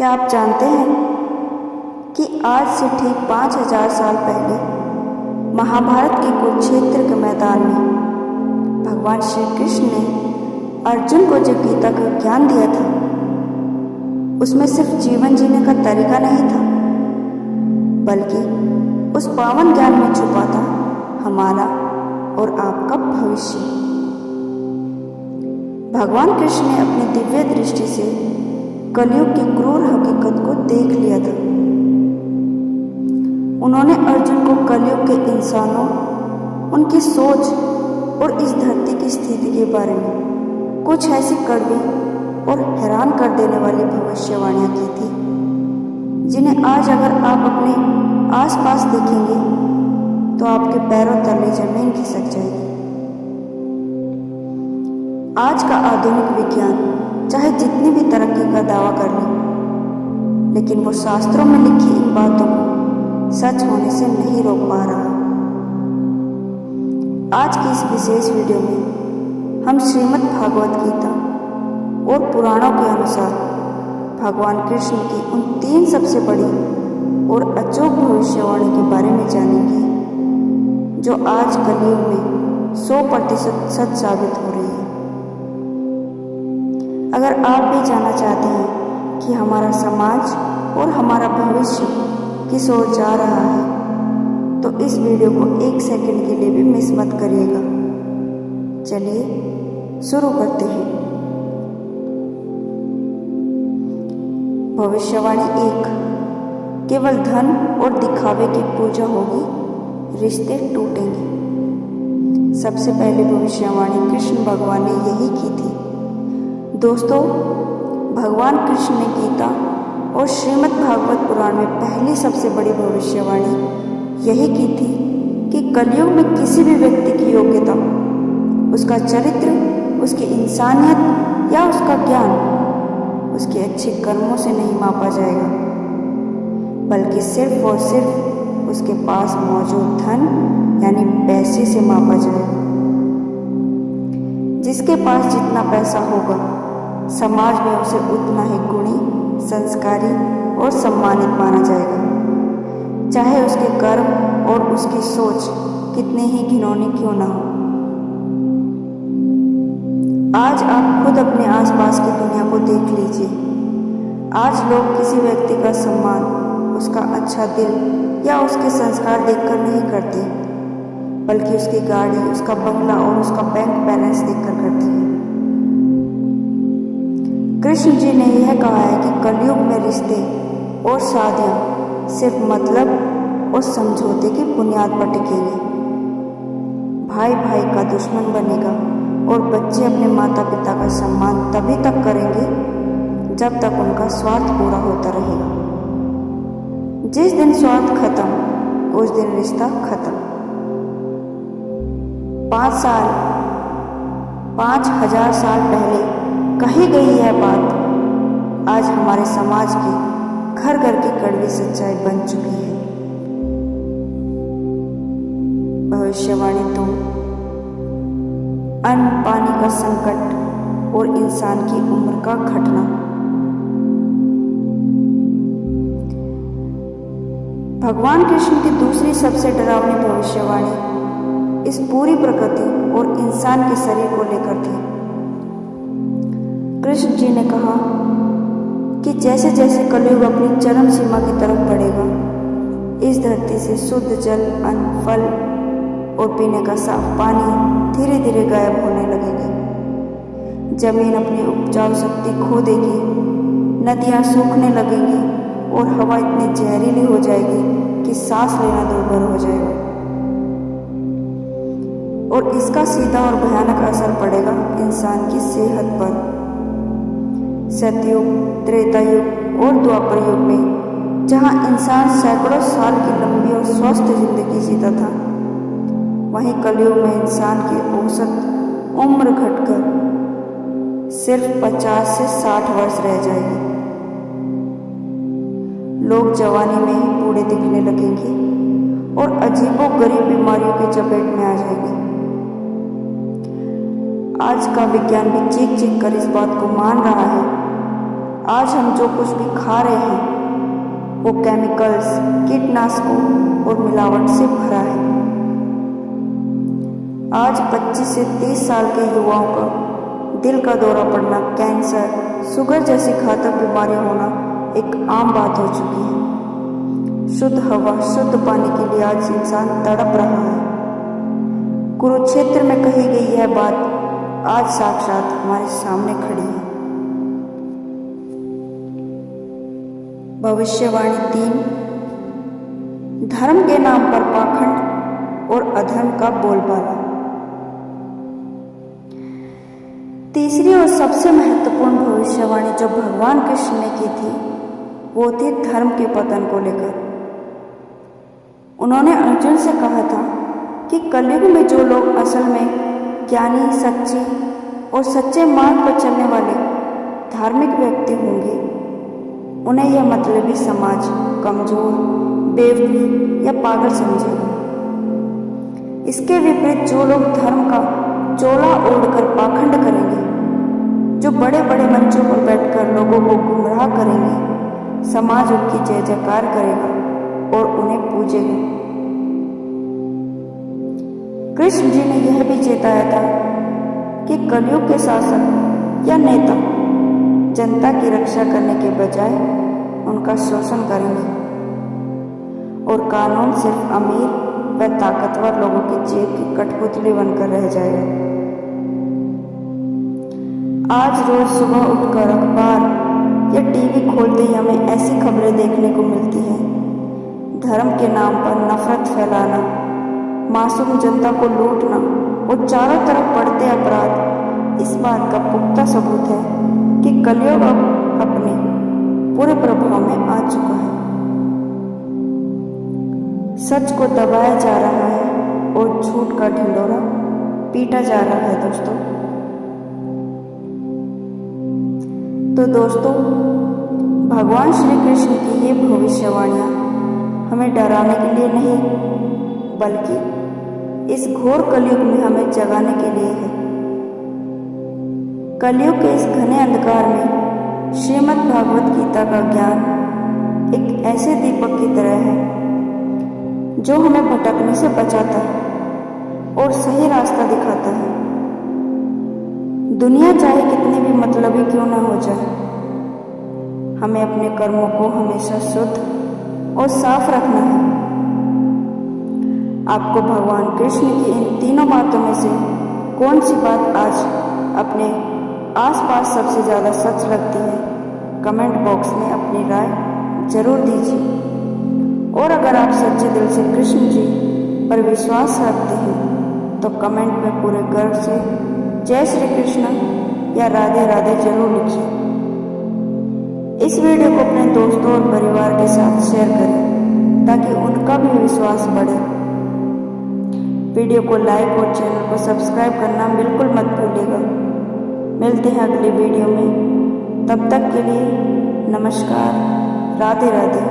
क्या आप जानते हैं कि आज से ठीक 5000 साल पहले महाभारत के कुरुक्षेत्र के मैदान में भगवान श्री कृष्ण ने अर्जुन को जो गीता का ज्ञान दिया था, उसमें सिर्फ जीवन जीने का तरीका नहीं था, बल्कि उस पावन ज्ञान में छुपा था हमारा और आपका भविष्य। भगवान कृष्ण ने अपनी दिव्य दृष्टि से कलयुग की क्रूर हकीकत को देख लिया था। उन्होंने अर्जुन को कलयुग के इंसानों, उनकी सोच और इस धरती की स्थिति के बारे में कुछ ऐसी कड़वी और हैरान कर देने वाली भविष्यवाणियां की थी, जिन्हें आज अगर आप अपने आसपास देखेंगे तो आपके पैरों तले जमीन खिसक जाएगी। आज का आधुनिक विज्ञान चाहे जितनी भी तरक्की का दावा कर ले, लेकिन वो शास्त्रों में लिखी इन बातों को सच होने से नहीं रोक पा रहा। आज की इस विशेष वीडियो में हम श्रीमद् भागवत गीता और पुराणों के अनुसार भगवान कृष्ण की उन 3 सबसे बड़ी और अचूक भविष्यवाणी के बारे में जानेंगे, जो आज कलयुग में 100% सच साबित हो रही है। अगर आप भी जानना चाहते हैं कि हमारा समाज और हमारा भविष्य किस ओर जा रहा है, तो इस वीडियो को 1 सेकंड के लिए भी मिस मत करिएगा। चलिए शुरू करते हैं। भविष्यवाणी 1। केवल धन और दिखावे की पूजा होगी, रिश्ते टूटेंगे। सबसे पहले भविष्यवाणी कृष्ण भगवान ने यही की थी। दोस्तों, भगवान कृष्ण ने गीता और श्रीमद् भागवत पुराण में पहली सबसे बड़ी भविष्यवाणी यही की थी कि कलयुग में किसी भी व्यक्ति की योग्यता, उसका चरित्र, उसकी इंसानियत या उसका ज्ञान उसके अच्छे कर्मों से नहीं मापा जाएगा, बल्कि सिर्फ और सिर्फ उसके पास मौजूद धन यानी पैसे से मापा जाएगा। जिसके पास जितना पैसा होगा, समाज में उसे उतना ही गुणी, संस्कारी और सम्मानित माना जाएगा, चाहे उसके कर्म और उसकी सोच कितने ही घिनौनी क्यों ना हो। आज आप खुद अपने आसपास की दुनिया को देख लीजिए। आज लोग किसी व्यक्ति का सम्मान उसका अच्छा दिल या उसके संस्कार देखकर नहीं करते, बल्कि उसकी गाड़ी, उसका बंगला और उसका बैंक बैलेंस देखकर करते हैं। कृष्ण जी ने यह कहा है कि कलयुग में रिश्ते और शादियां सिर्फ मतलब और समझौते की बुनियाद पर टिकेंगी। भाई भाई का दुश्मन बनेगा और बच्चे अपने माता पिता का सम्मान तभी तक करेंगे जब तक उनका स्वार्थ पूरा होता रहेगा। जिस दिन स्वार्थ खत्म, उस दिन रिश्ता खत्म। 5000 साल पहले कही गई यह बात आज हमारे समाज की घर घर की कड़वी सच्चाई बन चुकी है। भविष्यवाणी 2। अन्न पानी का संकट और इंसान की उम्र का घटना। भगवान कृष्ण की दूसरी सबसे डरावनी भविष्यवाणी इस पूरी प्रकृति और इंसान के शरीर को लेकर थी। कृष्ण जी ने कहा कि जैसे जैसे कलयुग अपनी चरम सीमा की तरफ बढ़ेगा, इस धरती से शुद्ध जल, अन्न, फल और पीने का साफ पानी धीरे धीरे गायब होने लगेंगे। जमीन अपनी उपजाऊ शक्ति खो देगी, नदियां सूखने लगेंगी और हवा इतनी जहरीली हो जाएगी कि सांस लेना दुर्भर हो जाएगा। और इसका सीधा और भयानक असर पड़ेगा इंसान की सेहत पर। सतयुग, त्रेता युग और द्वापर युग में जहां इंसान सैकड़ों साल की लंबी और स्वस्थ जिंदगी जीता था, वहीं कलयुग में इंसान की औसत उम्र घटकर सिर्फ 50 से 60 वर्ष रह जाएगी। लोग जवानी में ही बूढ़े दिखने लगेंगे और अजीबोगरीब बीमारियों की चपेट में आ जाएंगे। आज का विज्ञान भी चीख चीख कर इस बात को मान रहा है। आज हम जो कुछ भी खा रहे हैं वो केमिकल्स, कीटनाशकों और मिलावट से भरा है। आज 25 से 30 साल के युवाओं का दिल का दौरा पड़ना, कैंसर, शुगर जैसी घातक बीमारियां होना एक आम बात हो चुकी है। शुद्ध हवा, शुद्ध पानी के लिए आज इंसान तड़प रहा है। कुरुक्षेत्र में कही गई यह बात आज साक्षात हमारे सामने खड़ी है। भविष्यवाणी 3। धर्म के नाम पर पाखंड और अधर्म का बोलबाला। तीसरी और सबसे महत्वपूर्ण भविष्यवाणी जो भगवान कृष्ण ने की थी वो थी धर्म के पतन को लेकर। उन्होंने अर्जुन से कहा था कि कलयुग में जो लोग असल में ज्ञानी, सच्ची और सच्चे मार्ग पर चलने वाले धार्मिक व्यक्ति होंगे, उन्हें यह मतलबी समाज कमजोर, बेवकूफ या पागल समझेगा। इसके विपरीत जो लोग धर्म का चोला ओढ़कर पाखंड करेंगे, जो बड़े बड़े मंचों पर बैठकर लोगों को गुमराह करेंगे, समाज उनकी जय जयकार करेगा और उन्हें पूजेगा। कृष्ण जी ने यह भी चेताया था कि कलयुग के शासक या नेता जनता की रक्षा करने के बजाय उनका शोषण करेंगे और कानून सिर्फ अमीर व ताकतवर लोगों की जेब की कठपुतली बनकर रह जाएगा। आज रोज सुबह उठकर अखबार या टीवी खोलते ही हमें ऐसी खबरें देखने को मिलती हैं। धर्म के नाम पर नफरत फैलाना, मासूम जनता को लूटना और चारों तरफ बढ़ते अपराध इस बात का पुख्ता सबूत है कि कलयुग अब अपने पूरे प्रभाव में आ चुका है। सच को दबाया जा रहा है और झूठ का ढिंढोरा पीटा जा रहा है दोस्तों। तो दोस्तों, भगवान श्री कृष्ण की ये भविष्यवाणियां हमें डराने के लिए नहीं, बल्कि इस घोर कलयुग में हमें जगाने के लिए है। कलयुग के इस घने अंधकार में श्रीमद् भागवत गीता का ज्ञान एक ऐसे दीपक की तरह है जो हमें भटकने से बचाता है और सही रास्ता दिखाता है। दुनिया चाहे कितनी भी मतलबी क्यों ना हो जाए, हमें अपने कर्मों को हमेशा शुद्ध और साफ रखना है। आपको भगवान कृष्ण की इन तीनों बातों में से कौन सी बात आज अपने आसपास सबसे ज़्यादा सच लगती है? कमेंट बॉक्स में अपनी राय जरूर दीजिए। और अगर आप सच्चे दिल से कृष्ण जी पर विश्वास रखते हैं तो कमेंट में पूरे गर्व से जय श्री कृष्ण या राधे राधे जरूर लिखिए। इस वीडियो को अपने दोस्तों और परिवार के साथ शेयर करें ताकि उनका भी विश्वास बढ़े। वीडियो को लाइक और चैनल को सब्सक्राइब करना बिल्कुल मत भूलिएगा। मिलते हैं अगली वीडियो में, तब तक के लिए नमस्कार, राधे राधे।